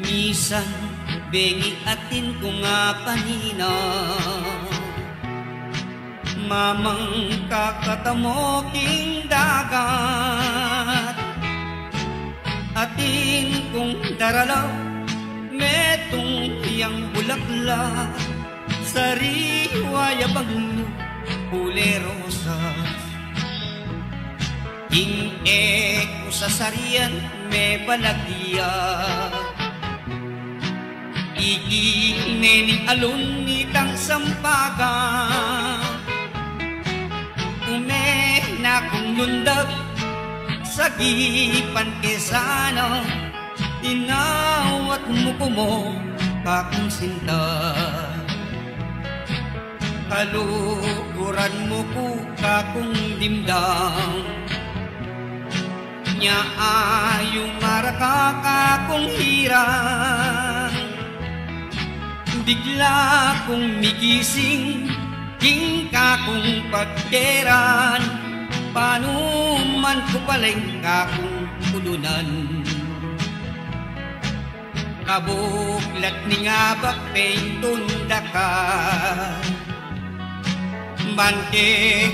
Minsan bengi atin ko nga panina, mamang kakatamoking dagat. Atin kong daralaw metong iyang bulaklak, sariwaya bagno pulerosas. Ing-ek ko sa sarian may balagya, iginening alun nitang sampagan. Umena kong lundag sa gipan kesana, inawat mo ko mo kakong sinta. Kaluguran mo ko kakong dimdam, nya ayong maraka kakong hirang. Bigla kong migising king kakong pagkeran, paano man ko paling kakong ulunan. Kabuklat ni nga bakpeng tunda ka, bante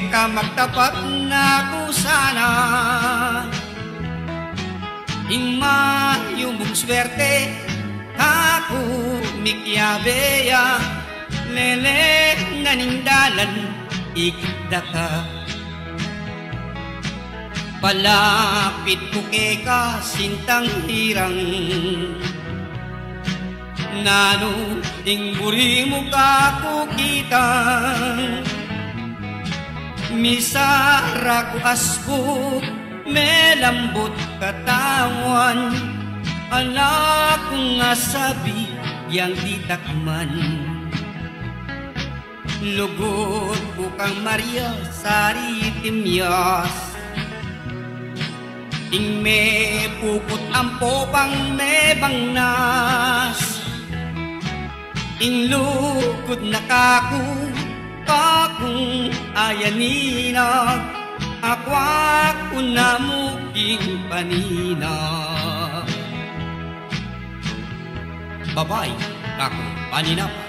ka magtapat na ko sana. Ingma yung mong swerte ako mikyabeya, lele nanindalan ikda ka. Palapit ko ka sintang hirang, nano tingburi mo ka kukita. Misara ko asbuk melambot katawan, anak kong asabi yang ditakman. Lugod bukang Maria sari timyas, ing me puput ampo pang mebang nas. Ing lugod na kakong ayanina, ako na muking panina. Babay kakong paninapa,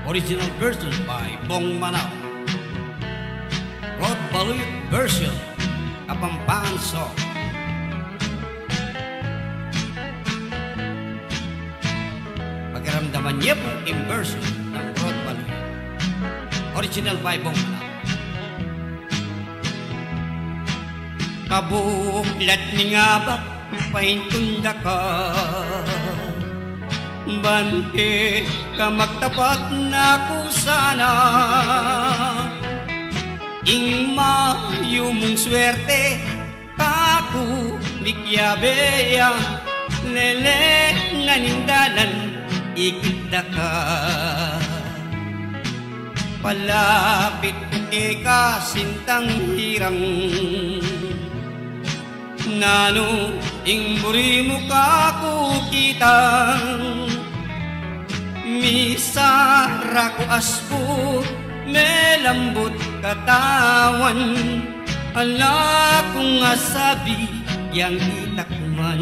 original version by Bong Manao. Rod Baluyot version, Kapampangan song. Pagkaramdaman niya po yung version ng Rod Baluyot, original by Bong Manao. Kabuklat ni nga ba paintunda ka, bante ka magtapat na ko sana. Ing mayo mong swerte ako mikyabeya, lele nanindalan ikita ka. Palapit ka sintang hirang, nano ing buri mo ka kukitang. Misara ko aspo melambot katawan, ala kong asabi yang itakman.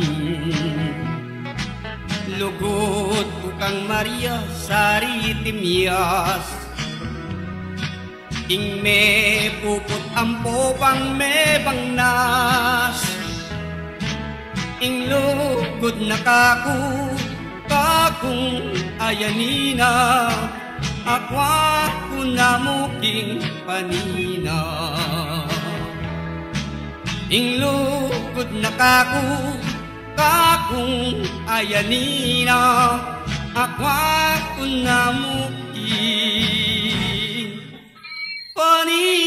Lugod bukang Maria sari timyas, ing me puput ampo pang mebang nas. Ing lugod na kakong ayanina, ako na muking panina. Ing lugod na kakong ayanina, ako na muking panina.